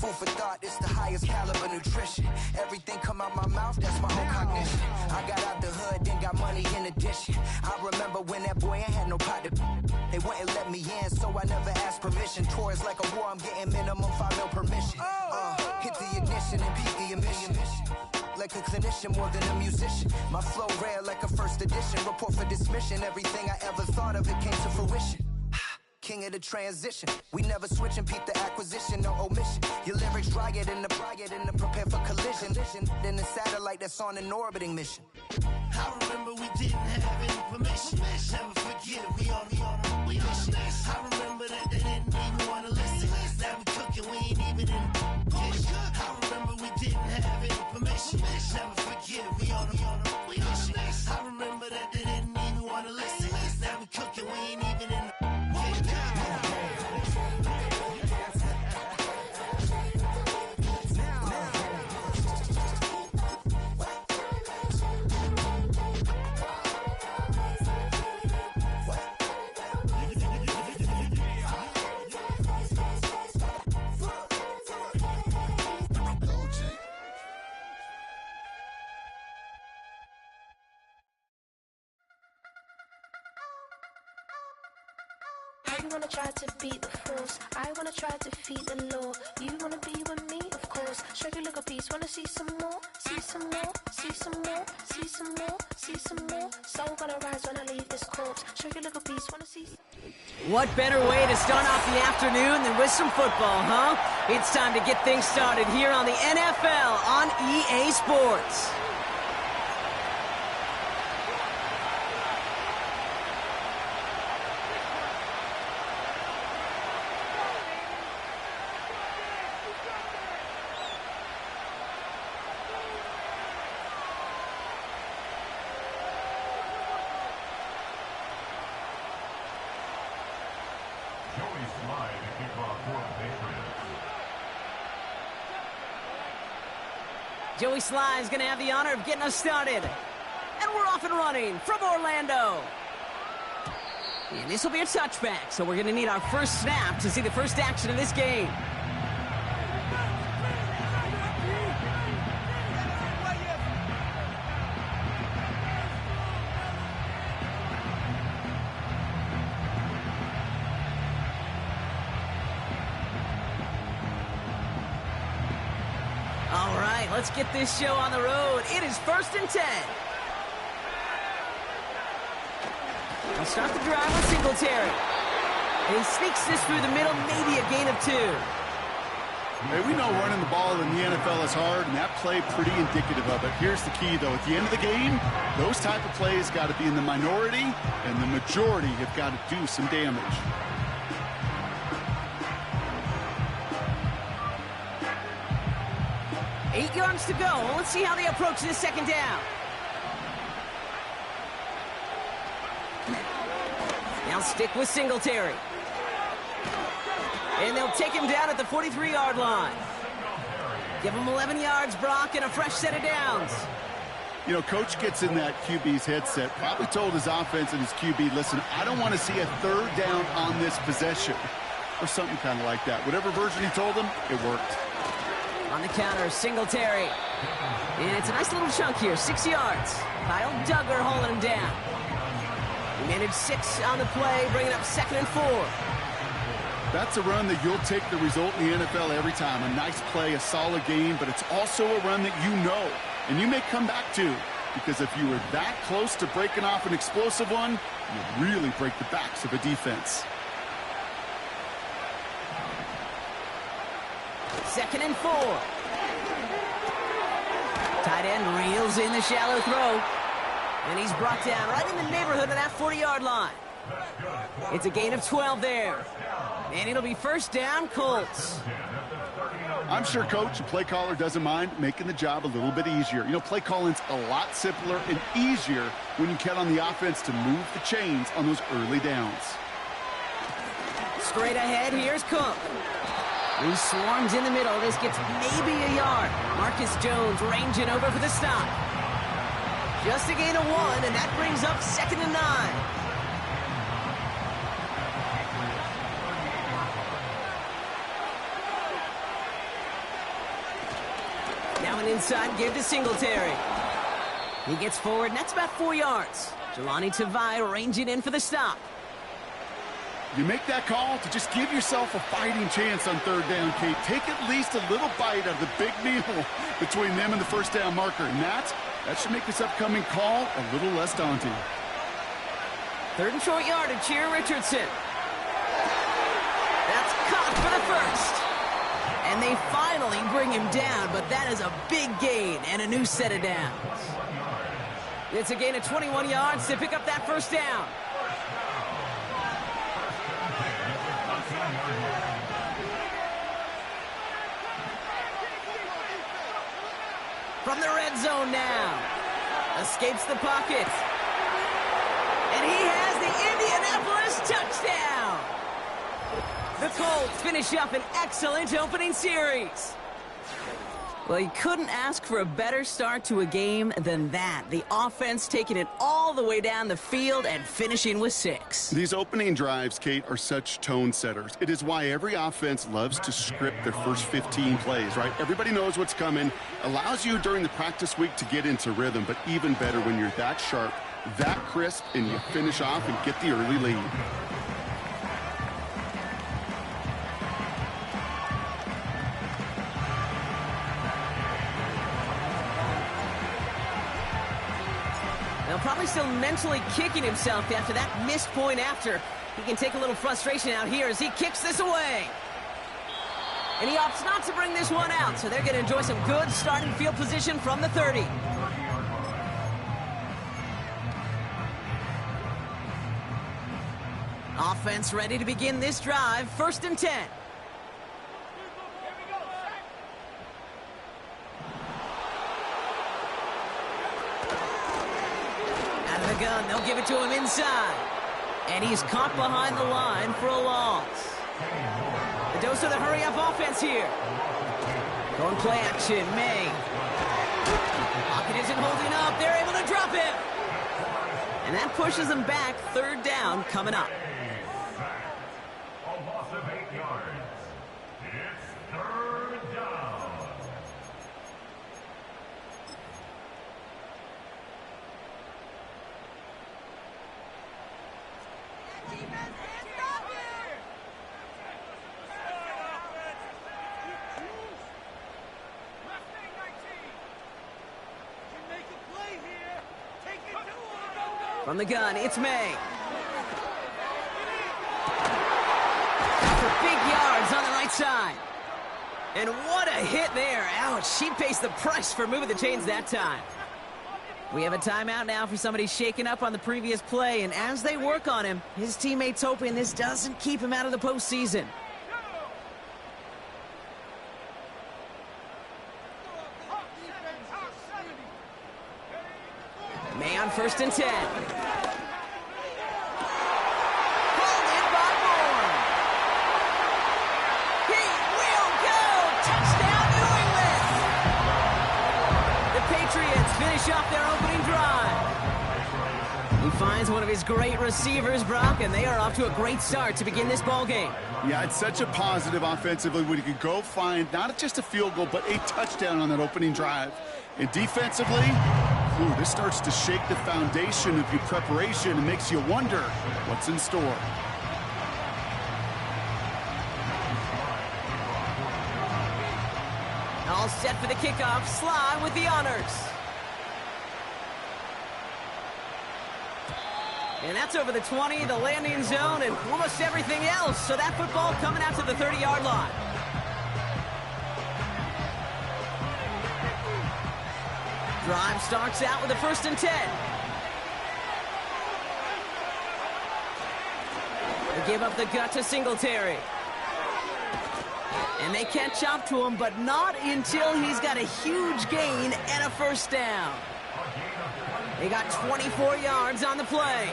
Food for thought, it's the highest caliber nutrition. Everything come out my mouth, that's my own cognition. I got out the hood, then got money in addition. I remember when that boy ain't had no pot to... They wouldn't let me in, so I never asked permission. Tours like a war, I'm getting minimum 5 mil permission. Hit the ignition and beat the emission. Like a clinician more than a musician. My flow rare like a first edition. Report for dismission. Everything I ever thought of, it came to fruition. King of the transition. We never switch and peep the acquisition, no omission. Your lyrics drier than the prepare for collision. Then the satellite that's on an orbiting mission. I remember we didn't have any permission. Never forget it, we on a mission. I remember that they didn't even want to listen. Now we cooking, we ain't even in the kitchen. I remember we didn't have any permission. Never forget it, we on a mission. I remember that they didn't even want to listen. Now we cooking, we ain't even in the kitchen. You wanna try to beat the force, I wanna try to defeat the law. You wanna be with me, of course. Show you look a piece, wanna see some more, see some more, see some more, see some more, see some more. Soul gonna rise when I leave this corpse. Show you look a piece, wanna see some... What better way to start off the afternoon than with some football, huh? It's time to get things started here on the NFL on EA Sports. Joey Sly is going to have the honor of getting us started. And we're off and running from Orlando. And this will be a touchback, so we're going to need our first snap to see the first action of this game. All right, let's get this show on the road. It is 1st and 10. We'll start the drive with Singletary. And he sneaks this through the middle, maybe a gain of 2. Hey, we know running the ball in the NFL is hard, and that play pretty indicative of it. Here's the key, though. At the end of the game, those type of plays got to be in the minority, and the majority have got to do some damage. Eight yards to go. Let's see how they approach this second down. Now stick with Singletary. And they'll take him down at the 43-yard line. Give him 11 yards, Brock, and a fresh set of downs. You know, Coach gets in that QB's headset, probably told his offense and his QB, listen, I don't want to see a 3rd down on this possession. Or something kind of like that. Whatever version he told him, it worked. On the counter, Singletary. And it's a nice little chunk here, 6 yards. Kyle Duggar holding him down. He managed 6 on the play, bringing up 2nd and 4. That's a run that you'll take the result in the NFL every time. A nice play, a solid game, but it's also a run that you know, and you may come back to, because if you were that close to breaking off an explosive one, you really break the backs of a defense. 2nd and 4. Tight end reels in the shallow throw. And he's brought down right in the neighborhood of that 40-yard line. It's a gain of 12 there. And it'll be 1st down, Colts. I'm sure Coach and play caller doesn't mind making the job a little bit easier. You know, play calling's a lot simpler and easier when you count on the offense to move the chains on those early downs. Straight ahead, here's Cook. He swarms in the middle. This gets maybe a yard. Marcus Jones ranging over for the stop. Just a gain of 1, and that brings up 2nd and 9. Now an inside give to Singletary. He gets forward, and that's about 4 yards. Jelani Tavai ranging in for the stop. You make that call to just give yourself a fighting chance on third down, Kate. Take at least a little bite of the big meal between them and the first down marker. And that should make this upcoming call a little less daunting. Third and short yardage here, Richardson. That's caught for the first. And they finally bring him down, but that is a big gain and a new set of downs. It's a gain of 21 yards to pick up that first down. From the red zone now. Escapes the pocket. And he has the Indianapolis touchdown. The Colts finish up an excellent opening series. Well, you couldn't ask for a better start to a game than that. The offense taking it all the way down the field and finishing with 6. These opening drives, Kate, are such tone setters. It is why every offense loves to script their first 15 plays, right? Everybody knows what's coming. Allows you during the practice week to get into rhythm, but even better when you're that sharp, that crisp, and you finish off and get the early lead. Probably still mentally kicking himself after that missed point after. He can take a little frustration out here as he kicks this away. And he opts not to bring this one out, so they're going to enjoy some good starting field position from the 30. Offense ready to begin this drive. 1st and 10. Gun. They'll give it to him inside. And he's caught behind the line for a loss. The dose of the hurry-up offense here. Going play action, May. Pocket isn't holding up. They're able to drop him. And that pushes them back. 3rd down coming up. A loss of 8 yards. It's 3rd down. From the gun, it's May. For big yards on the right side. And what a hit there. Ouch, she pays the price for moving the chains that time. We have a timeout now for somebody shaken up on the previous play, and as they work on him, his teammates hoping this doesn't keep him out of the postseason. May on 1st and 10. Pulled in by Moore. He will go! Touchdown, New England! The Patriots finish off their opening drive. He finds one of his great receivers, Brock, and they are off to a great start to begin this ball game. Yeah, it's such a positive offensively when you can go find not just a field goal, but a touchdown on that opening drive. And defensively, this starts to shake the foundation of your preparation and makes you wonder what's in store. All set for the kickoff. Sly with the honors. And that's over the 20, the landing zone, and almost everything else. So that football coming out to the 30-yard line. Drive starts out with a 1st and 10. They give up the gut to Singletary. And they catch up to him, but not until he's got a huge gain and a 1st down. They got 24 yards on the play.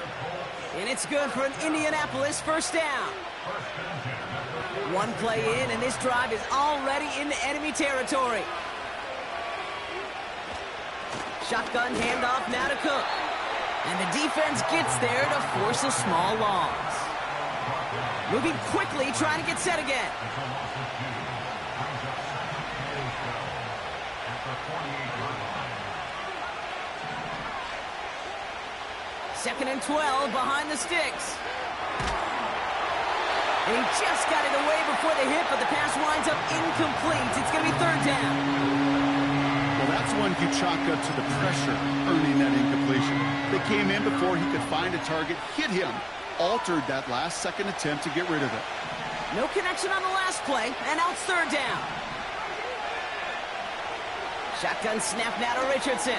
And it's good for an Indianapolis 1st down. One play in, and this drive is already into enemy territory. Shotgun handoff now to Cook. And the defense gets there to force a small loss. Moving quickly, trying to get set again. 2nd and 12 behind the sticks. And he just got it away before the hit, but the pass winds up incomplete. It's going to be 3rd down. Well, that's one you chalk up to the pressure earning that incompletion. They came in before he could find a target, hit him, altered that last second attempt to get rid of it. No connection on the last play, and now it's 3rd down. Shotgun snap now to Richardson.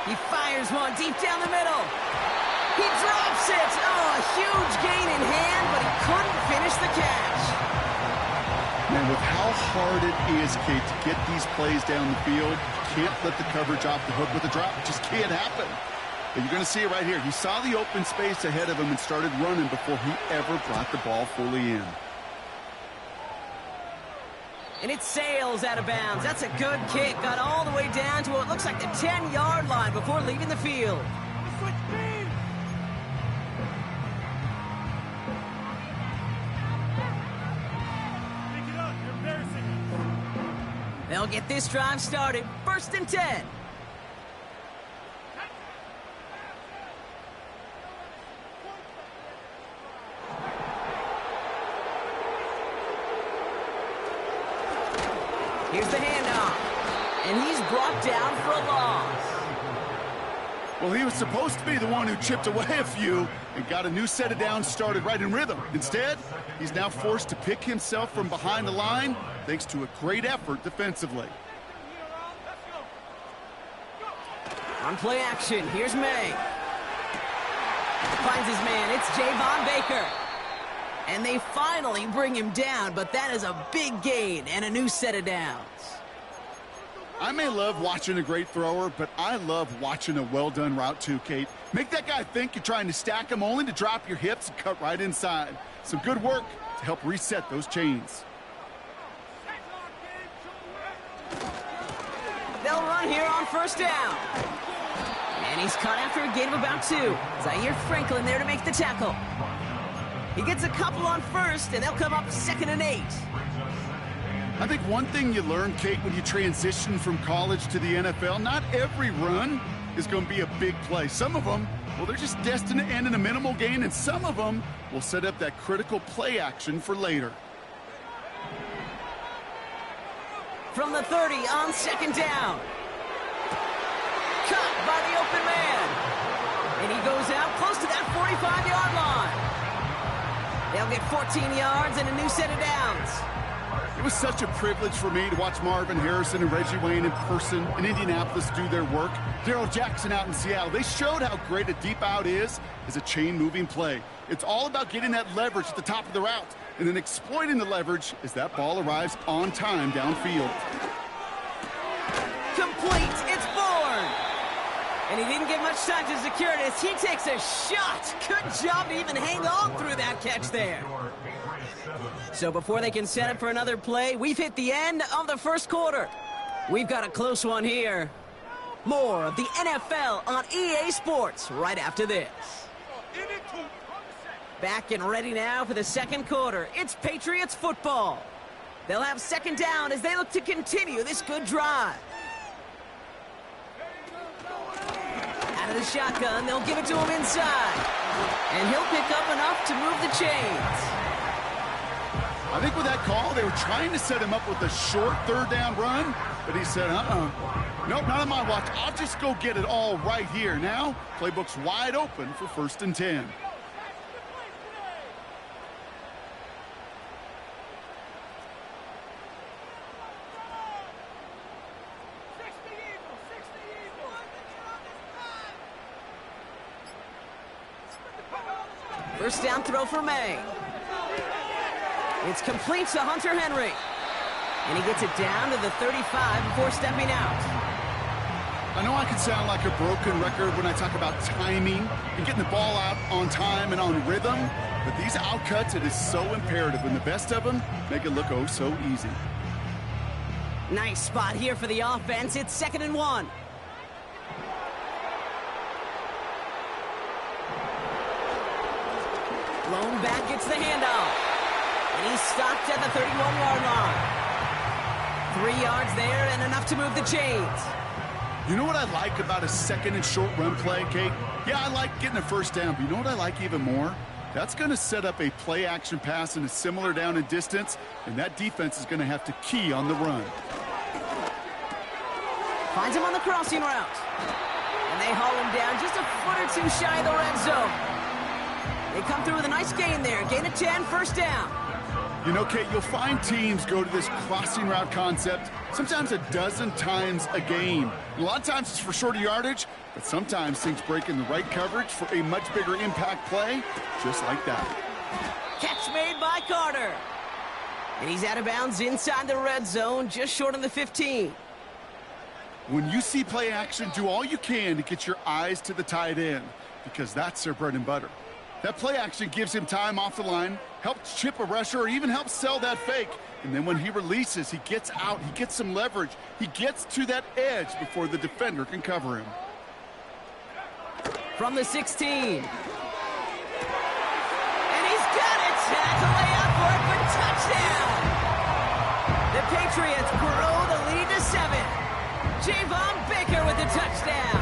He fires one deep down the middle. He drops it. Oh, a huge gain in hand, but he couldn't finish the catch. Man, with how hard it is, Kate, to get these plays down the field, you can't let the coverage off the hook with a drop. It just can't happen. But you're going to see it right here. He saw the open space ahead of him and started running before he ever brought the ball fully in. And it sails out of bounds. That's a good kick. Got all the way down to what looks like the 10-yard line before leaving the field. They'll get this drive started. 1st and 10. Here's the handoff. And he's brought down for a loss. Well, he was supposed to be the one who chipped away a few and got a new set of downs started right in rhythm. Instead, he's now forced to pick himself from behind the line thanks to a great effort defensively. On play action, here's May. Finds his man, it's Javon Baker. And they finally bring him down, but that is a big gain and a new set of downs. I may love watching a great thrower, but I love watching a well-done route too, Kate. Make that guy think you're trying to stack him only to drop your hips and cut right inside. Some good work to help reset those chains. They'll run here on 1st down. And he's caught after a gain of about 2. Zaire Franklin there to make the tackle. He gets a couple on 1st, and they'll come up 2nd and 8. I think one thing you learn, Kate, when you transition from college to the NFL, not every run is going to be a big play. Some of them, well, they're just destined to end in a minimal gain, and some of them will set up that critical play action for later. From the 30 on 2nd down. Cut by the open man. And he goes out close to that 45-yard line. They'll get 14 yards and a new set of downs. It was such a privilege for me to watch Marvin Harrison and Reggie Wayne in person in Indianapolis do their work. Darrell Jackson out in Seattle. They showed how great a deep out is as a chain-moving play. It's all about getting that leverage at the top of the route and then exploiting the leverage as that ball arrives on time downfield. Complete. It's Bourne. And he didn't get much time to secure it as he takes a shot. Good job to even hang on through that catch there. So before they can set up for another play, we've hit the end of the 1st quarter. We've got a close one here. More of the NFL on EA Sports right after this. Back and ready now for the 2nd quarter. It's Patriots football. They'll have 2nd down as they look to continue this good drive. Out of the shotgun, they'll give it to him inside. And he'll pick up enough to move the chains. I think with that call, they were trying to set him up with a short 3rd down run, but he said, nope, not on my watch. I'll just go get it all right here. Now, playbook's wide open for 1st and 10. First down throw for May. It's complete to Hunter Henry. And he gets it down to the 35 before stepping out. I know I can sound like a broken record when I talk about timing and getting the ball out on time and on rhythm, but these outcuts, it is so imperative, and the best of them make it look oh so easy. Nice spot here for the offense. It's 2nd and 1. Lone back gets the handoff. And he's stopped at the 31-yard line. 3 yards there and enough to move the chains. You know what I like about a second and short run play, Kate? Yeah, I like getting a first down, but you know what I like even more? That's going to set up a play-action pass in a similar down and distance, and that defense is going to have to key on the run. Finds him on the crossing route. And they haul him down just a foot or two shy of the red zone. They come through with a nice gain there. Gain of 10, first down. You know, Kate, you'll find teams go to this crossing route concept sometimes a dozen times a game. A lot of times it's for shorter yardage, but sometimes things break in the right coverage for a much bigger impact play, just like that. Catch made by Carter. And he's out of bounds inside the red zone, just short of the 15. When you see play action, do all you can to get your eyes to the tight end, because that's their bread and butter. That play action gives him time off the line, helps chip a rusher, or even helps sell that fake. And then when he releases, he gets out, he gets some leverage. He gets to that edge before the defender can cover him. From the 16. And he's got it! Tackle layout for it for touchdown! The Patriots grow the lead to 7. Javon Baker with the touchdown.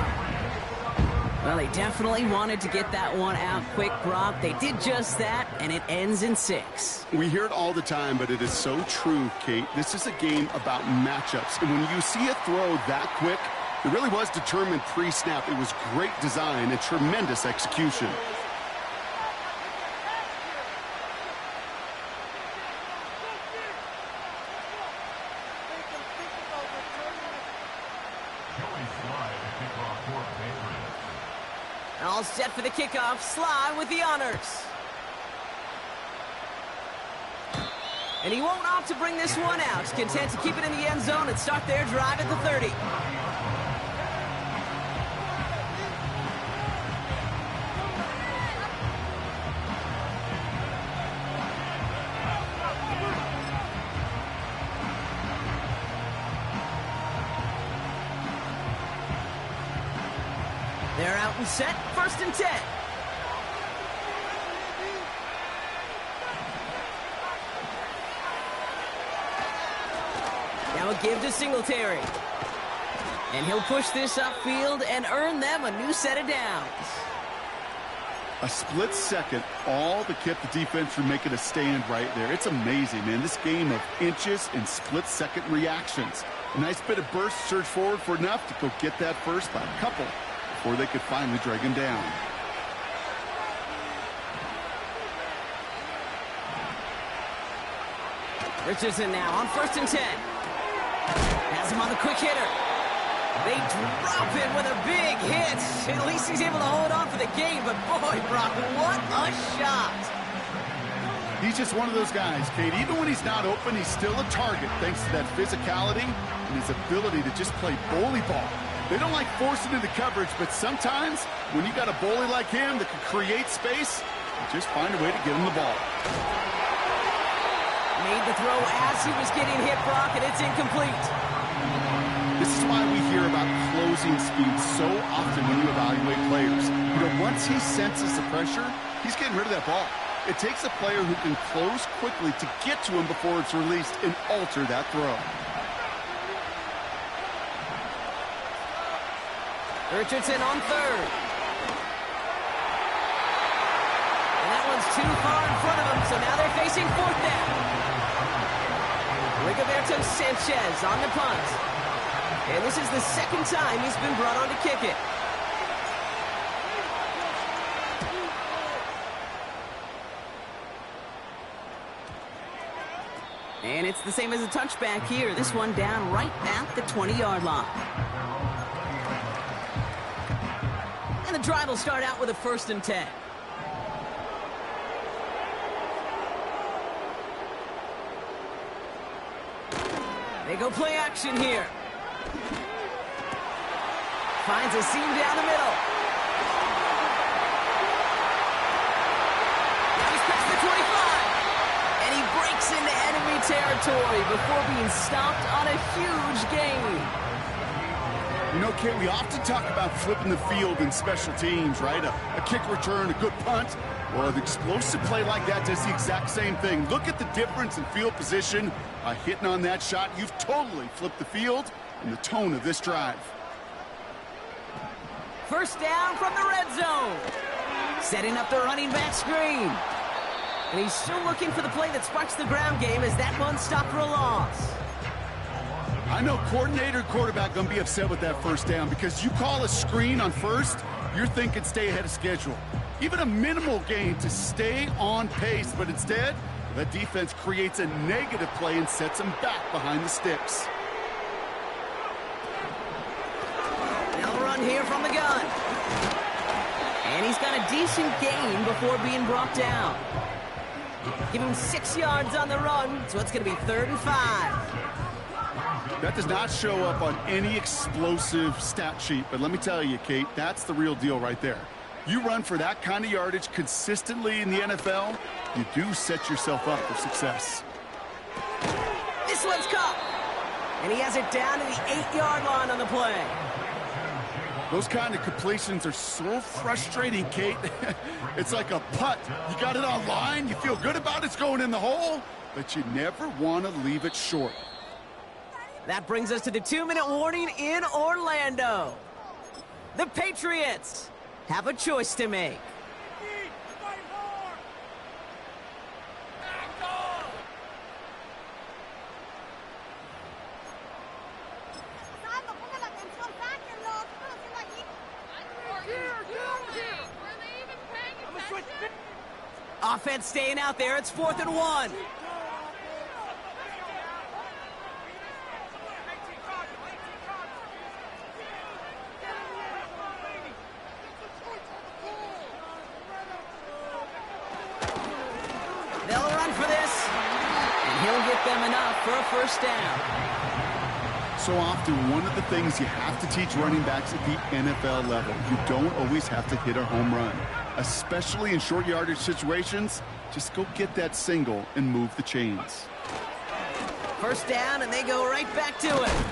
Well, they definitely wanted to get that one out quick, Brock. They did just that, and it ends in 6. We hear it all the time, but it is so true, Kate. This is a game about matchups. And when you see a throw that quick, it really was determined pre-snap. It was great design and tremendous execution. All set for the kickoff. Sly with the honors. And he won't opt to bring this one out. Content to keep it in the end zone and start their drive at the 30. They're out and set, 1st and 10. Now a give to Singletary. And he'll push this upfield and earn them a new set of downs. A split second, all that kept the defense from making a stand right there. It's amazing, man. This game of inches and split-second reactions. A nice bit of burst, surge forward for enough to go get that first by a couple before they could finally drag him down. Richardson now on 1st and 10. Has him on the quick hitter. They drop it with a big hit. At least he's able to hold on for the game, but boy, Brock, what a shot. He's just one of those guys, Kate. Even when he's not open, he's still a target thanks to that physicality and his ability to just play bully ball. They don't like forcing into coverage, but sometimes when you got a bully like him that can create space, you just find a way to get him the ball. Made the throw as he was getting hit, Brock, and it's incomplete. This is why we hear about closing speed so often when you evaluate players. You know, once he senses the pressure, he's getting rid of that ball. It takes a player who can close quickly to get to him before it's released and alter that throw. Richardson on 3rd. And that one's too far in front of him, so now they're facing 4th down. Rigoberto Sanchez on the punt. And this is the 2nd time he's been brought on to kick it. And it's the same as a touchback here. This one down right at the 20-yard line. And the drive will start out with a 1st and 10. They go play action here. Finds a seam down the middle. Now he's past the 25. And he breaks into enemy territory before being stopped on a huge gain. You know, Kate, we often talk about flipping the field in special teams, right? A kick return, a good punt. Well, an explosive play like that does the exact same thing. Look at the difference in field position. By hitting on that shot, you've totally flipped the field and the tone of this drive. First down from the red zone. Setting up the running back screen. And he's still looking for the play that sparks the ground game as that one stopped for a loss. I know coordinator quarterback going to be upset with that first down because you call a screen on first, you're thinking stay ahead of schedule. Even a minimal gain to stay on pace, but instead, the defense creates a negative play and sets him back behind the sticks. They'll run here from the gun. And he's got a decent gain before being brought down. Give him 6 yards on the run, so it's going to be 3rd and 5. That does not show up on any explosive stat sheet, but let me tell you, Kate, that's the real deal right there. You run for that kind of yardage consistently in the NFL, you do set yourself up for success. This one's caught. And he has it down to the 8-yard line on the play. Those kind of completions are so frustrating, Kate. It's like a putt. You got it on line, you feel good about it's going in the hole, but you never want to leave it short. That brings us to the 2-minute warning in Orlando. The Patriots have a choice to make. Offense staying out there. It's 4th and 1. They'll run for this, and he'll get them enough for a first down. So often, one of the things you have to teach running backs at the NFL level, you don't always have to hit a home run. Especially in short yardage situations, just go get that single and move the chains. First down, and they go right back to it.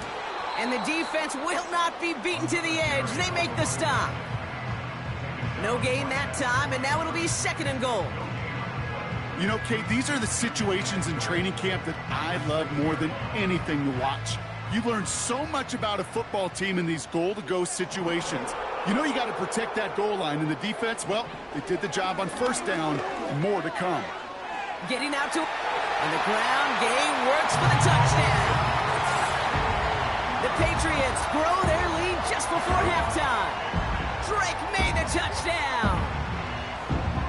And the defense will not be beaten to the edge. They make the stop. No gain that time, and now it'll be 2nd and goal. You know, Kate, these are the situations in training camp that I love more than anything to watch. You learn so much about a football team in these goal-to-go situations. You know you got to protect that goal line, and the defense, well, they did the job on first down. More to come. Getting out to, and the ground game works for the touchdown. The Patriots grow their lead just before halftime. Drake made the touchdown.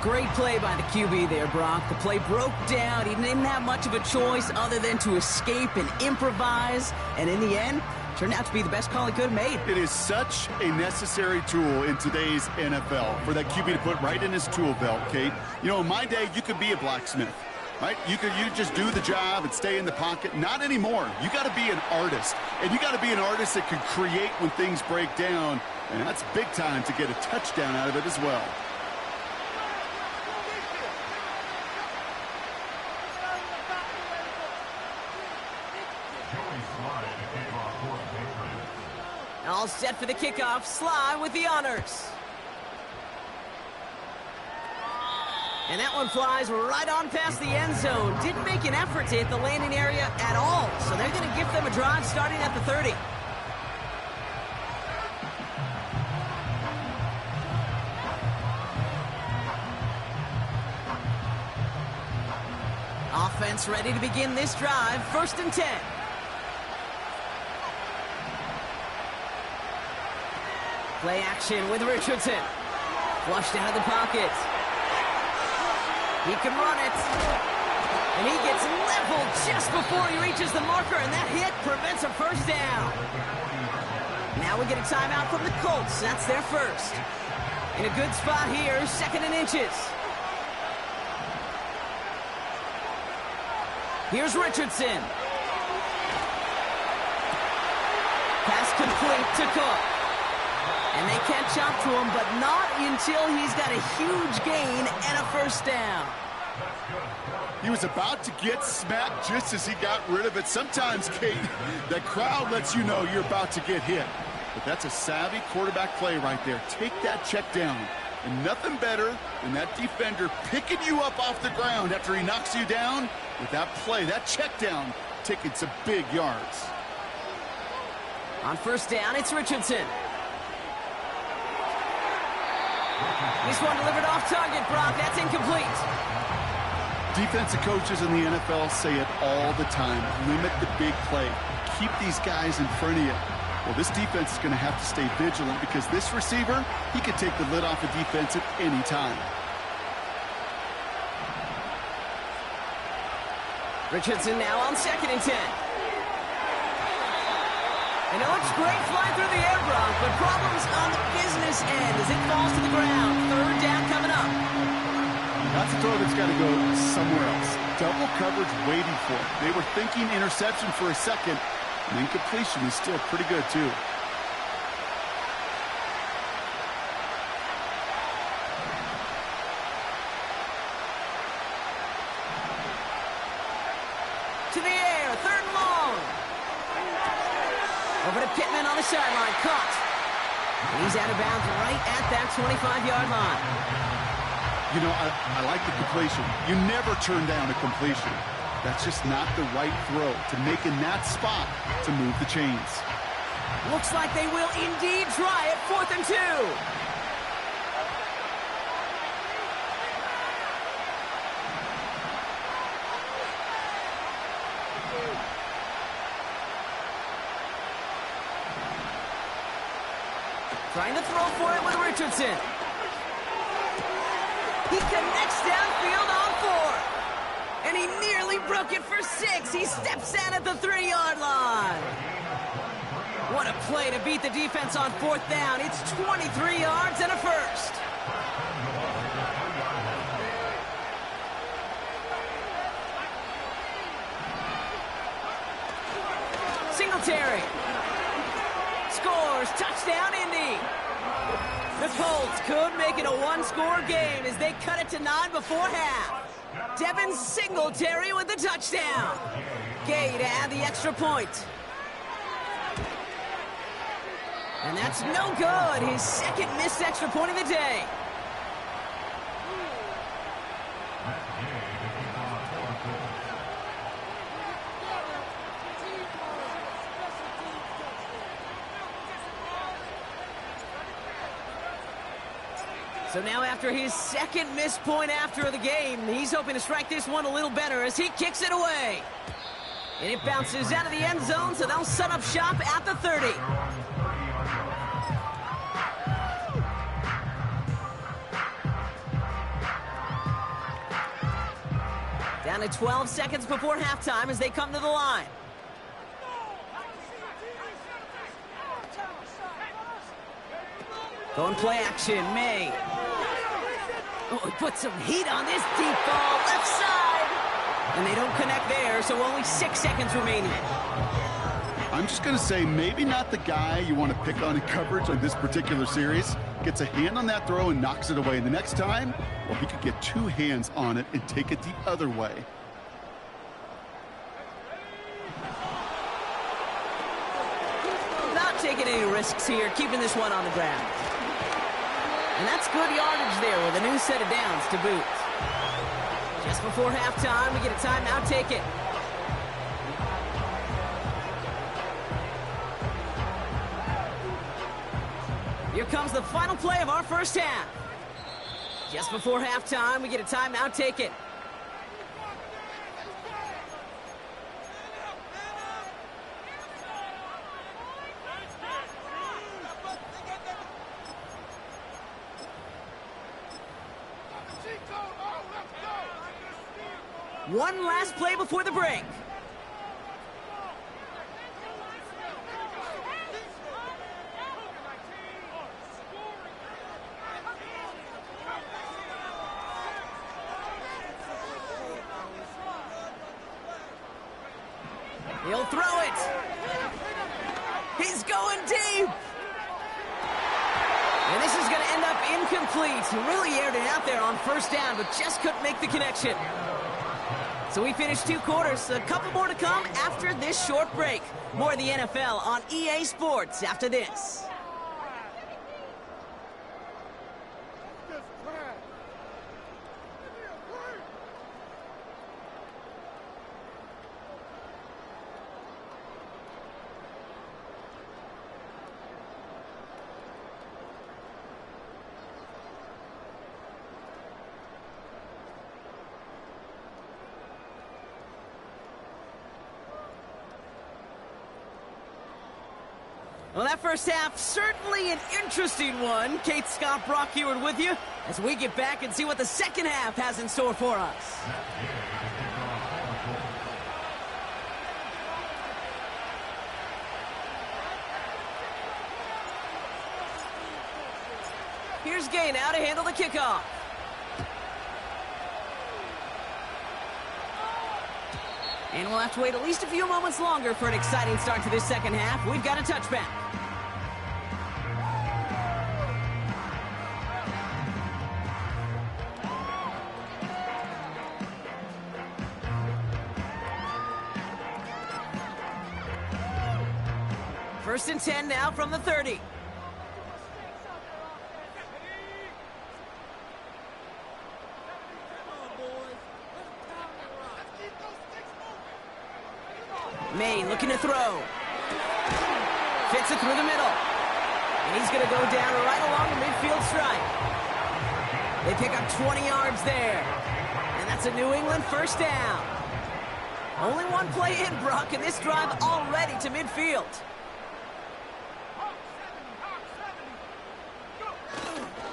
Great play by the QB there, Brock. The play broke down. He didn't have much of a choice other than to escape and improvise. And in the end, turned out to be the best call he could have made. It is such a necessary tool in today's NFL for that QB to put right in his tool belt, Kate. You know, in my day, you could be a blacksmith, right? You just do the job and stay in the pocket. Not anymore. You got to be an artist. And you got to be an artist that can create when things break down. And that's big time to get a touchdown out of it as well. All set for the kickoff. Sly with the honors. And that one flies right on past the end zone. Didn't make an effort to hit the landing area at all. So they're going to give them a drive starting at the 30. Offense ready to begin this drive. 1st and 10. Play action with Richardson. Flushed out of the pocket. He can run it. And he gets leveled just before he reaches the marker, and that hit prevents a first down. Now we get a timeout from the Colts. That's their first. In a good spot here, 2nd and inches. Here's Richardson. Pass complete to Cook. And they catch up to him, but not until he's got a huge gain and a first down. He was about to get smacked just as he got rid of it. Sometimes, Kate, that crowd lets you know you're about to get hit. But that's a savvy quarterback play right there. Take that check down. And nothing better than that defender picking you up off the ground after he knocks you down with that play, that check down, taking some big yards. On first down, it's Richardson. This one delivered off target, Brock. That's incomplete. Defensive coaches in the NFL say it all the time. Limit the big play. Keep these guys in front of you. Well, this defense is going to have to stay vigilant because this receiver, he can take the lid off a defense at any time. Richardson now on 2nd and 10. And it looks great flying through the air, Brock, but problems on the business end as it falls to the ground. 3rd down coming up. That's a throw that's got to go somewhere else. Double coverage waiting for it. They were thinking interception for a second, and incompletion is still pretty good, too. To the air, 3rd and long. Over to Pittman on the sideline, caught. And he's out of bounds right at that 25-yard line. You know, I like the completion. You never turn down a completion. That's just not the right throw to make in that spot to move the chains. Looks like they will indeed try it. 4th and 2. Trying to throw for it with Richardson. He connects downfield on 4. And he nearly broke it for 6. He steps out at the 3-yard line. What a play to beat the defense on 4th down. It's 23 yards and a first. Singletary. Scores. Touchdown, Indy. The Colts could make it a 1-score game as they cut it to 9 before half. Devin Singletary with the touchdown. Gay to add the extra point. And that's no good. His 2nd missed extra point of the day. So now after his 2nd missed point after the game, he's hoping to strike this one a little better as he kicks it away. And it bounces out of the end zone, so they'll set up shop at the 30. Down to 12 seconds before halftime as they come to the line. Going play action, May. Oh, he put some heat on this deep ball, left side. And they don't connect there, so only 6 seconds remaining. I'm just going to say maybe not the guy you want to pick on in coverage on this particular series. Gets a hand on that throw and knocks it away. And the next time, well, he could get 2 hands on it and take it the other way. Not taking any risks here, keeping this one on the ground. And that's good yardage there with a new set of downs to boot. Just before halftime, we get a timeout, take it. Here comes the final play of our first half. Just before halftime, we get a timeout, take it. One last play before the break. He'll throw it. He's going deep. And this is going to end up incomplete. He really aired it out there on first down, but just couldn't make the connection. So we finished 2 quarters. A couple more to come after this short break. More of the NFL on EA Sports after this. Well, that first half, certainly an interesting one. Kate, Scott, Brock here with you as we get back and see what the second half has in store for us. Here's Gay now to handle the kickoff. And we'll have to wait at least a few moments longer for an exciting start to this second half. We've got a touchback. First and 10 now from the 30. May looking to throw. Fits it through the middle. And he's going to go down right along the midfield stripe. They pick up 20 yards there. And that's a New England first down. Only one play in, Brock, and this drive already to midfield.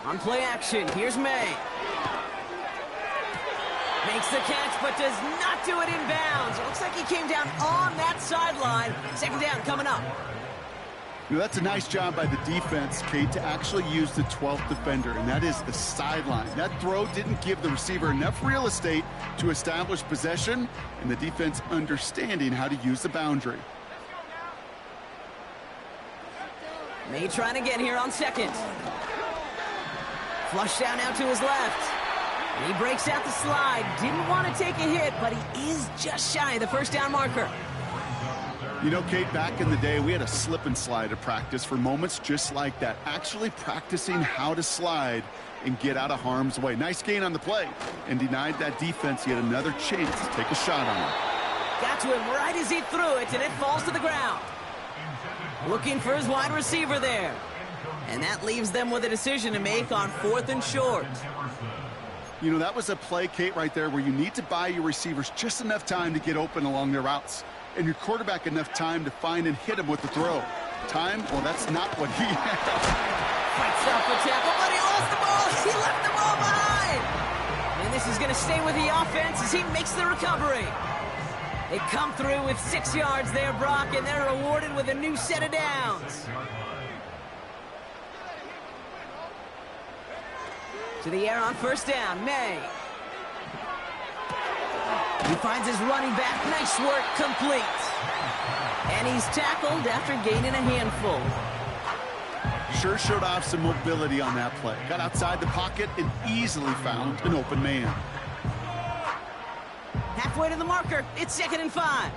On play action, here's May. Makes the catch, but does not do it in bounds. It looks like he came down on that sideline. Second down coming up. You know, that's a nice job by the defense, Kate, to actually use the 12th defender, and that is the sideline. That throw didn't give the receiver enough real estate to establish possession, and the defense understanding how to use the boundary. May trying again here on second. Flush down now to his left. And he breaks out the slide. Didn't want to take a hit, but he is just shy of the first down marker. You know, Kate, back in the day, we had a slip and slide at practice for moments just like that. Actually practicing how to slide and get out of harm's way. Nice gain on the play. And denied that defense yet another chance to take a shot on him. Got to him right as he threw it, and it falls to the ground. Looking for his wide receiver there. And that leaves them with a decision to make on 4th and short. You know, that was a play, Kate, right there where you need to buy your receivers just enough time to get open along their routes. And your quarterback enough time to find and hit him with the throw. Time? Well, that's not what he had. Fights off the tackle, but he lost the ball. He left the ball behind. And this is going to stay with the offense as he makes the recovery. They come through with 6 yards there, Brock, and they're rewarded with a new set of downs. To the air on first down, May. He finds his running back. Nice work, complete. And he's tackled after gaining a handful. Sure showed off some mobility on that play. Got outside the pocket and easily found an open man. Halfway to the marker. It's 2nd and 5.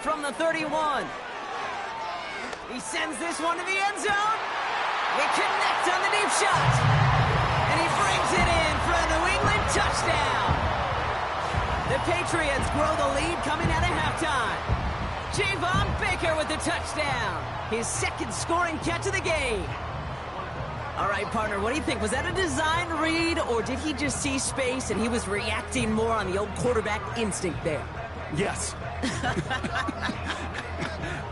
From the 31. He sends this one to the end zone. They connect on the deep shot. And he brings it in for a New England touchdown. The Patriots grow the lead coming out of halftime. Javon Baker with the touchdown. His second scoring catch of the game. All right, partner, what do you think? Was that a design read, or did he just see space and he was reacting more on the old quarterback instinct there? Yes.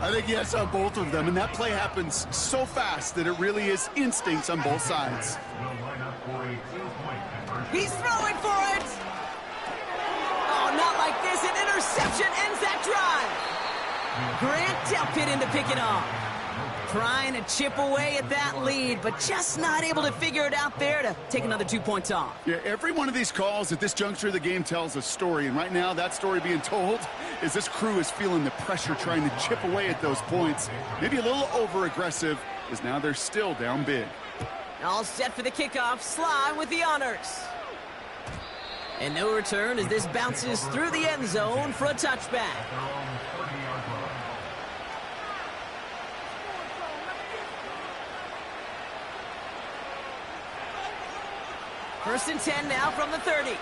I think yes on both of them, and that play happens so fast that it really is instincts on both sides. He's throwing for it! Oh, not like this. An interception ends that drive. Grant Delpit in to pick it off. Trying to chip away at that lead, but just not able to figure it out there to take another 2 points off. Yeah, every one of these calls at this juncture of the game tells a story, and right now that story being told is this crew is feeling the pressure trying to chip away at those points. Maybe a little over-aggressive, as now they're still down big. All set for the kickoff. Sly with the honors. And no return as this bounces through the end zone for a touchback. First and 10 now from the 30.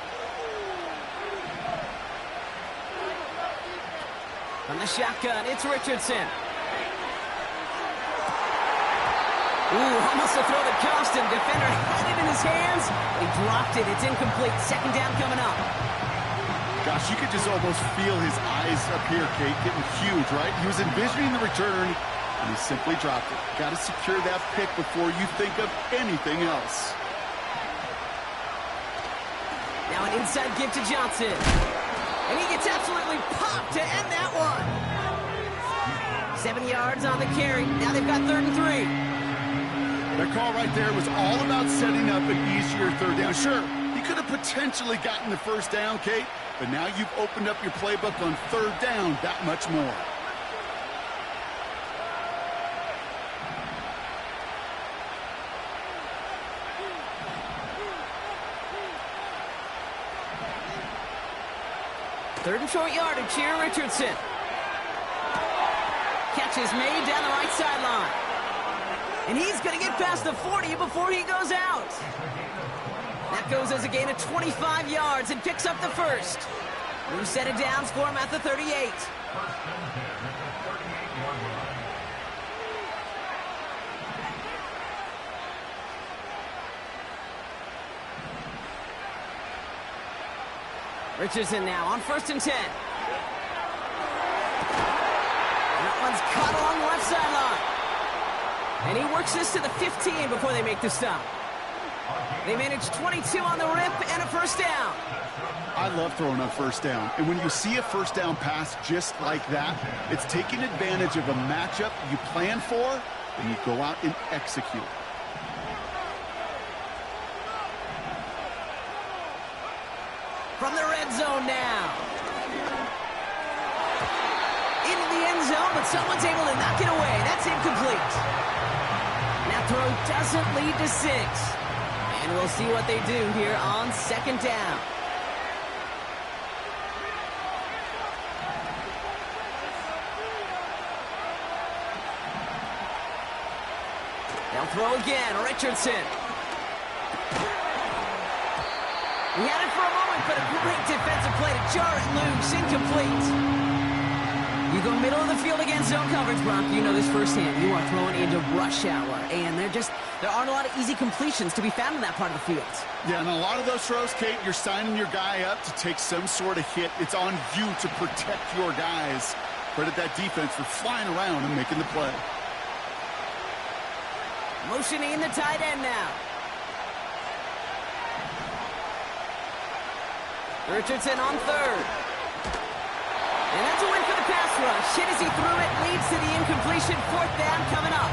From the shotgun, it's Richardson. Ooh, almost a throw that cost him. Defender had it in his hands. He dropped it. It's incomplete. Second down coming up. Gosh, you could just almost feel his eyes up here, Kate, getting huge, right? He was envisioning the return, and he simply dropped it. Got to secure that pick before you think of anything else. Now an inside give to Johnson. And he gets absolutely popped to end that one. 7 yards on the carry. Now they've got 3rd and 3. That call right there was all about setting up an easier 3rd down. Sure, he could have potentially gotten the 1st down, Kate, but now you've opened up your playbook on 3rd down that much more. Third and short yardage here, Richardson. Catch is made down the right sideline. And he's going to get past the 40 before he goes out. That goes as a gain of 25 yards and picks up the 1st. We've set it down, score him at the 38. Richardson now on 1st and 10. That one's caught along the left sideline. And he works this to the 15 before they make the stop. They manage 22 on the rip and a 1st down. I love throwing on 1st down. And when you see a 1st down pass just like that, it's taking advantage of a matchup you plan for, and you go out and execute. From the red zone now. Into the end zone, but someone's able to knock it away. That's incomplete. That throw doesn't lead to 6. And we'll see what they do here on 2nd down. They'll throw again. Richardson. He had it for a moment, but a great defensive play to jar it loose. Incomplete. You go middle of the field against zone coverage, Brock. You know this firsthand. You are throwing into rush hour, and there aren't a lot of easy completions to be found in that part of the field. Yeah, and a lot of those throws, Kate, you're signing your guy up to take some sort of hit. It's on you to protect your guys. Credit that defense for flying around and making the play. Motioning the tight end now. Richardson on 3rd. And that's a win for the pass rush. Hit as he threw it, leads to the incompletion. 4th down coming up.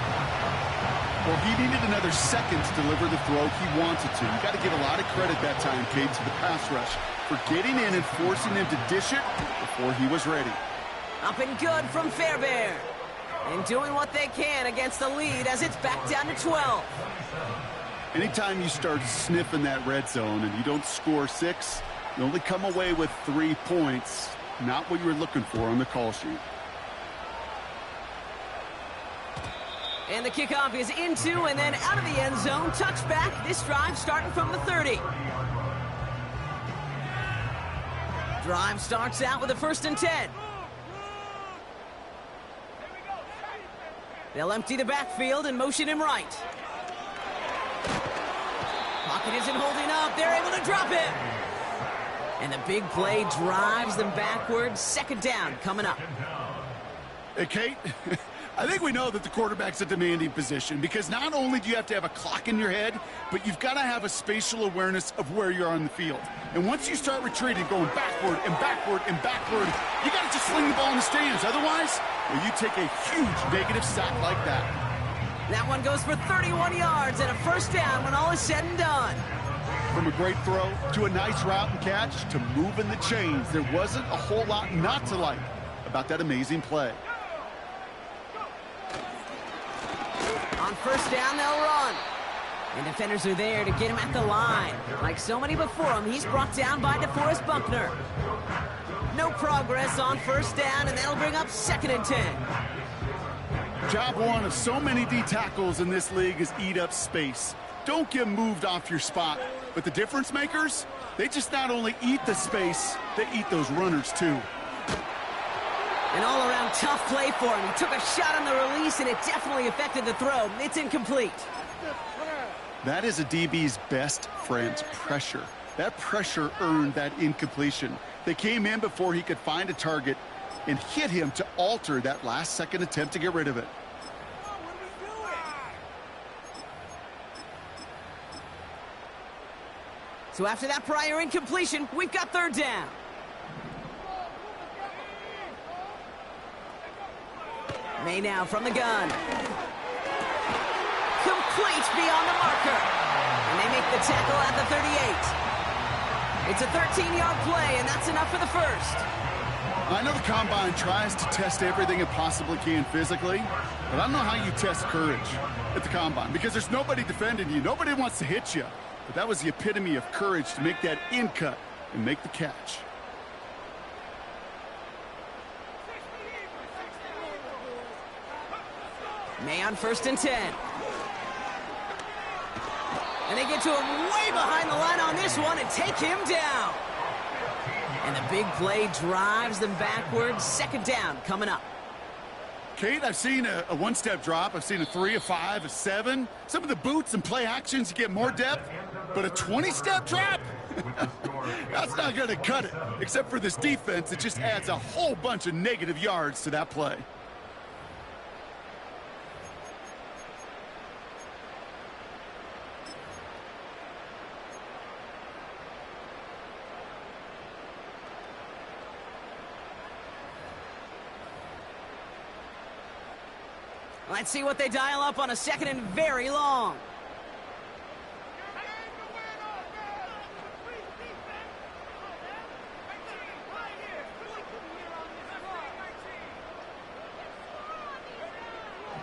Well, he needed another second to deliver the throw he wanted to. You got to give a lot of credit that time, Kate, to the pass rush for getting in and forcing him to dish it before he was ready. Up and good from Fairbairn. And doing what they can against the lead as it's back down to 12. Anytime you start sniffing that red zone and you don't score 6, you only come away with 3 points. Not what you were looking for on the call sheet. And the kickoff is into and then out of the end zone. Touchback. This drive starting from the 30. Drive starts out with a 1st and 10. They'll empty the backfield and motion him right. Pocket isn't holding up. They're able to drop him. And the big play drives them backwards. 2nd down coming up. Hey, Kate, I think we know that the quarterback's a demanding position because not only do you have to have a clock in your head, but you've got to have a spatial awareness of where you are on the field. And once you start retreating, going backward and backward and backward, you got to just sling the ball in the stands. Otherwise, well, you take a huge negative sack like that. That one goes for 31 yards and a 1st down when all is said and done. From a great throw to a nice route and catch to moving the chains, there wasn't a whole lot not to like about that amazing play. On 1st down, they'll run. And defenders are there to get him at the line. Like so many before him, he's brought down by DeForest Buckner. No progress on 1st down, and that'll bring up 2nd and 10. Job one of so many D tackles in this league is eat up space. Don't get moved off your spot. But the difference makers, they just not only eat the space, they eat those runners too. An all-around tough play for him. He took a shot on the release, and it definitely affected the throw. It's incomplete. That is a DB's best friend, pressure. That pressure earned that incompletion. They came in before he could find a target and hit him to alter that last-second attempt to get rid of it. So after that prior incompletion, we've got third down. May now from the gun. Complete beyond the marker. And they make the tackle at the 38. It's a 13-yard play, and that's enough for the first. I know the Combine tries to test everything it possibly can physically, but I don't know how you test courage at the Combine, because there's nobody defending you. Nobody wants to hit you. But that was the epitome of courage to make that in cut and make the catch. May on 1st and 10. And they get to him way behind the line on this one and take him down. And the big play drives them backwards. 2nd down coming up. Kate, I've seen a one-step drop. I've seen a 3, a 5, a 7. Some of the boots and play actions, you get more depth. But a 20-step drop? That's not going to cut it. Except for this defense, it just adds a whole bunch of negative yards to that play. Let's see what they dial up on a 2nd and very long.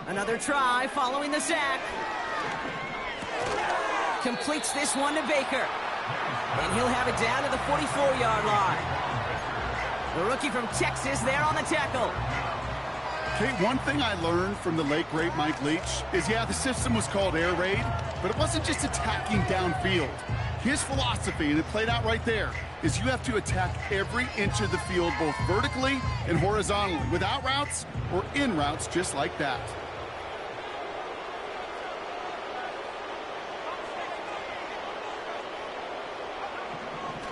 Another try following the sack. Completes this one to Baker. And he'll have it down to the 44-yard line. The rookie from Texas there on the tackle. Okay, one thing I learned from the late, great Mike Leach is, yeah, the system was called air raid, but it wasn't just attacking downfield. His philosophy, and it played out right there, is you have to attack every inch of the field, both vertically and horizontally, without routes or in routes just like that.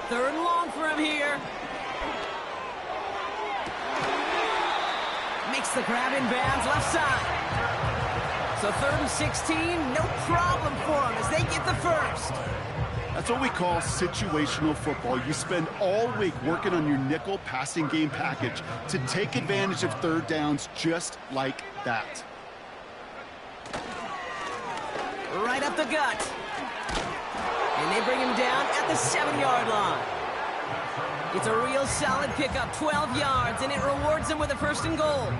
Third and long for him here. Makes the grab in bounds left side. So 3rd and 16, no problem for them as they get the first. That's what we call situational football. You spend all week working on your nickel passing game package to take advantage of third downs just like that. Right up the gut. And they bring him down at the 7-yard line. It's a real solid pickup, 12 yards, and it rewards them with a 1st and goal.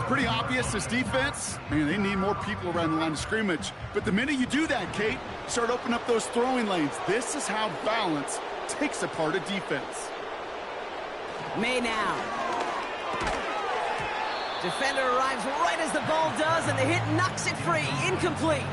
Pretty obvious, this defense, man, they need more people around the line of scrimmage. But the minute you do that, Kate, start opening up those throwing lanes. This is how balance takes apart a defense. May now. Defender arrives right as the ball does, and the hit knocks it free. Incomplete.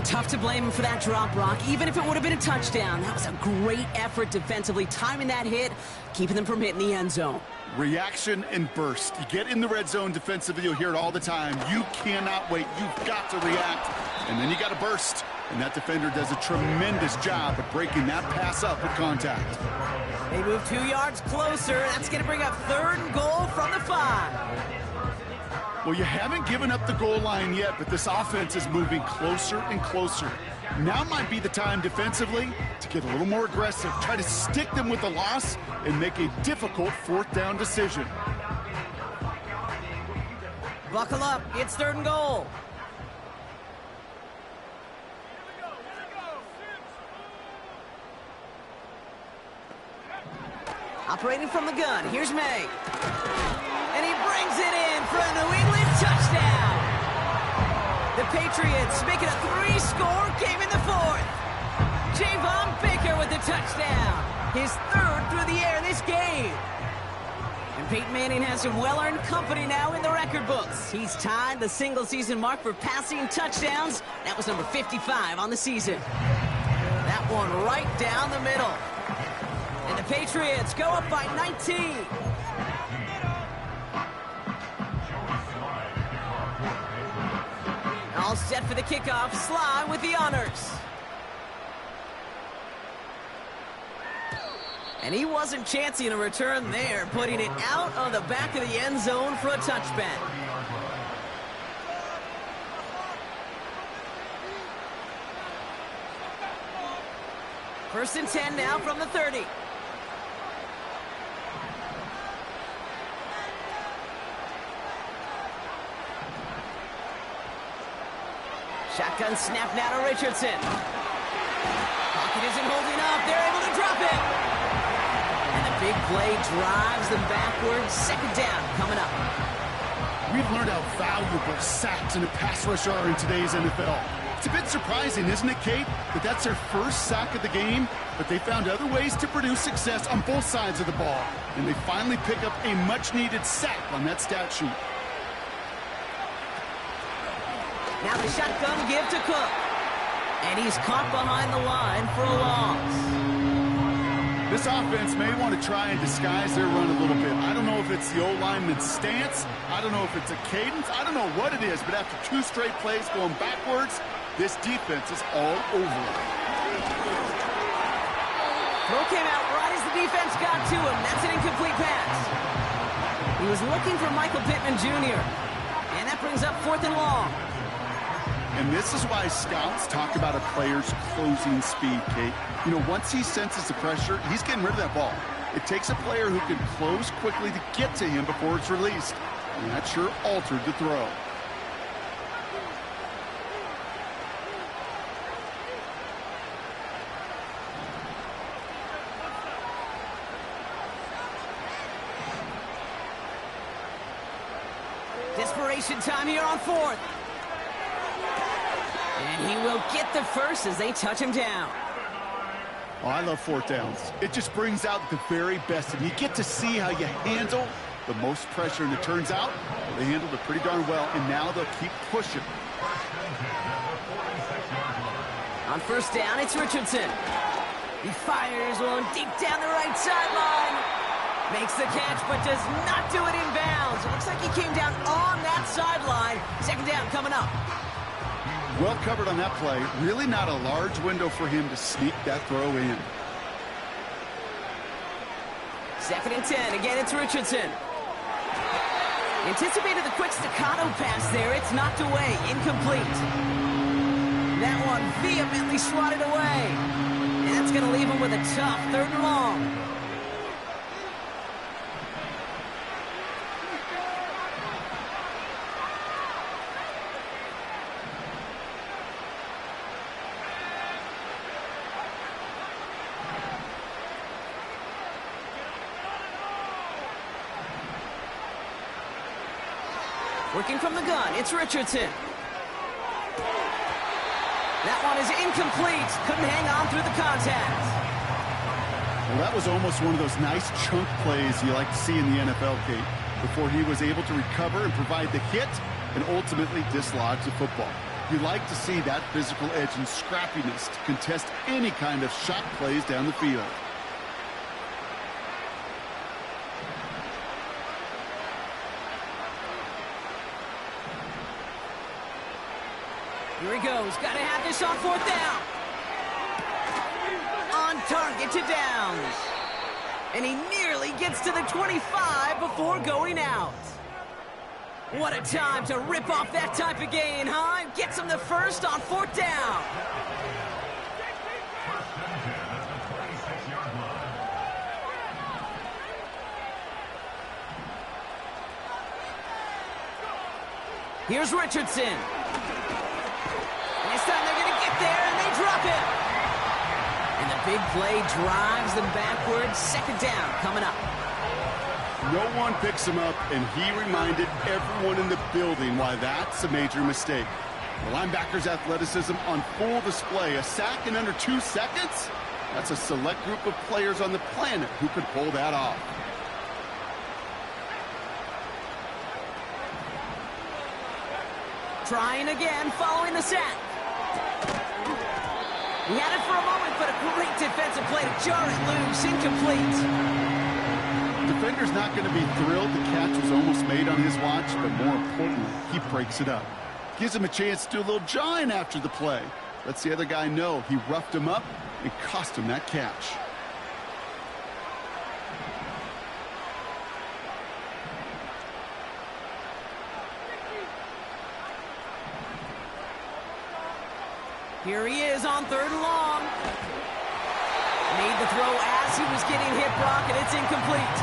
Tough to blame him for that drop, Brock. Even if it would have been a touchdown, that was a great effort defensively, timing that hit, keeping them from hitting the end zone. Reaction and burst. You get in the red zone defensively, you'll hear it all the time. You cannot wait. You've got to react. And then you got to burst. And that defender does a tremendous job of breaking that pass up with contact. They move 2 yards closer. That's going to bring up 3rd and goal from the 5. Well, you haven't given up the goal line yet, but this offense is moving closer and closer. Now might be the time defensively to get a little more aggressive, try to stick them with the loss, and make a difficult 4th down decision. Buckle up. It's 3rd and goal. Operating from the gun, here's May. And he brings it in for a New England touchdown. The Patriots make it a 3-score game in the 4th. Javon Baker with the touchdown. His 3rd through the air this game. And Peyton Manning has some well-earned company now in the record books. He's tied the single-season mark for passing touchdowns. That was number 55 on the season. That one right down the middle. And the Patriots go up by 19. All set for the kickoff. Sly with the honors. And he wasn't chancing a return there, putting it out of the back of the end zone for a touchback. First and 10 now from the 30. Shotgun snap now to Richardson. Pocket isn't holding up. They're able to drop it. And the big play drives them backwards. Second down coming up. We've learned how valuable sacks and a pass rush are in today's NFL. It's a bit surprising, isn't it, Kate, that that's their first sack of the game, but they found other ways to produce success on both sides of the ball, and they finally pick up a much-needed sack on that stat sheet. Now the shotgun give to Cook, and he's caught behind the line for a loss. This offense may want to try and disguise their run a little bit. I don't know if it's the O-lineman's stance. I don't know if it's a cadence. I don't know what it is, but after 2 straight plays going backwards, this defense is all over it. Throw came out right as the defense got to him. That's an incomplete pass. He was looking for Michael Pittman Jr., and that brings up 4th and long. And this is why scouts talk about a player's closing speed, Kate. You know, once he senses the pressure, he's getting rid of that ball. It takes a player who can close quickly to get to him before it's released. And that sure altered the throw. Desperation time here on 4th. And he will get the first as they touch him down. Oh, I love 4th downs. It just brings out the very best, and you get to see how you handle the most pressure, and it turns out they handled it pretty darn well, and now they'll keep pushing. On 1st down, it's Richardson. He fires one deep down the right sideline. Makes the catch, but does not do it in bounds. It looks like he came down on that sideline. 2nd down coming up. Well covered on that play. Really not a large window for him to sneak that throw in. 2nd and 10. Again, it's Richardson. Anticipated the quick staccato pass there. It's knocked away. Incomplete. That one vehemently swatted away. And that's going to leave him with a tough 3rd and long. Working from the gun, it's Richardson. That one is incomplete. Couldn't hang on through the contact. Well, that was almost one of those nice chunk plays you like to see in the NFL, Kate, before he was able to recover and provide the hit and ultimately dislodge the football. You like to see that physical edge and scrappiness to contest any kind of shot plays down the field. Here he goes. Got to have this on 4th down. On target to Downs. And he nearly gets to the 25 before going out. What a time to rip off that type of gain, huh? Gets him the first on 4th down. Here's Richardson. This time they're going to get there, and they drop it. And the big play drives them backwards. 2nd down coming up. No one picks him up, and he reminded everyone in the building why that's a major mistake. The linebacker's athleticism on full display. A sack in under 2 seconds? That's a select group of players on the planet who could pull that off. Trying again following the sack. He had it for a moment, but a great defensive play to jar it loose. Incomplete. Defender's not going to be thrilled the catch was almost made on his watch, but more importantly, he breaks it up. Gives him a chance to do a little jawing after the play. Lets the other guy know he roughed him up and cost him that catch. Here he is on 3rd and long. Made the throw as he was getting hit, Brock, and it's incomplete.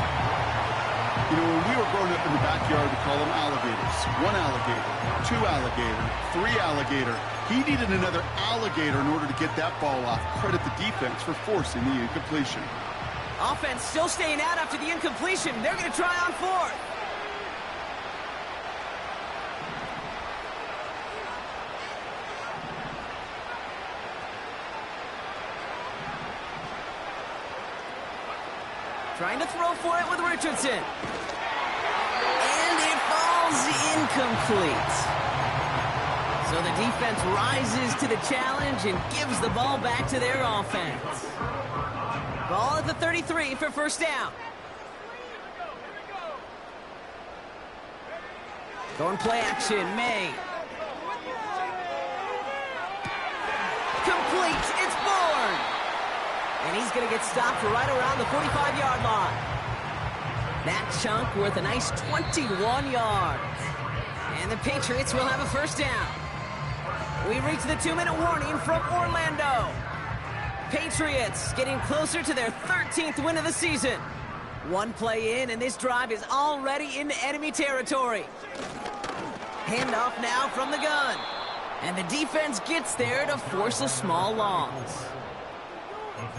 You know, when we were growing up in the backyard, we call them alligators. 1 alligator, 2 alligator, 3 alligator. He needed another alligator in order to get that ball off. Credit the defense for forcing the incompletion. Offense still staying out after the incompletion. They're going to try on 4th. Trying to throw for it with Richardson. And it falls incomplete. So the defense rises to the challenge and gives the ball back to their offense. Ball at the 33 for first down. Going play action, May. Complete, it's Bourne. And he's going to get stopped right around the 45-yard line. That chunk worth a nice 21 yards. And the Patriots will have a first down. We reach the 2-minute warning from Orlando. Patriots getting closer to their 13th win of the season. 1 play in, and this drive is already into enemy territory. Handoff now from the gun. And the defense gets there to force a small loss.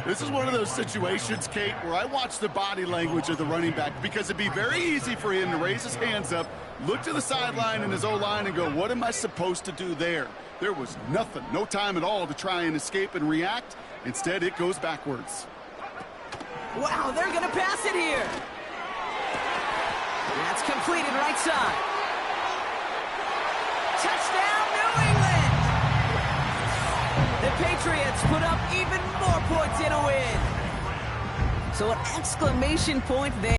This is one of those situations, Kate, where I watch the body language of the running back because it'd be very easy for him to raise his hands up, look to the sideline in his O-line and go, what am I supposed to do there? There was nothing, no time at all to try and escape and react. Instead, it goes backwards. Wow, they're going to pass it here. That's completed right side. Touchdown, New England! The Patriots put up even more points in a win. So an exclamation point there.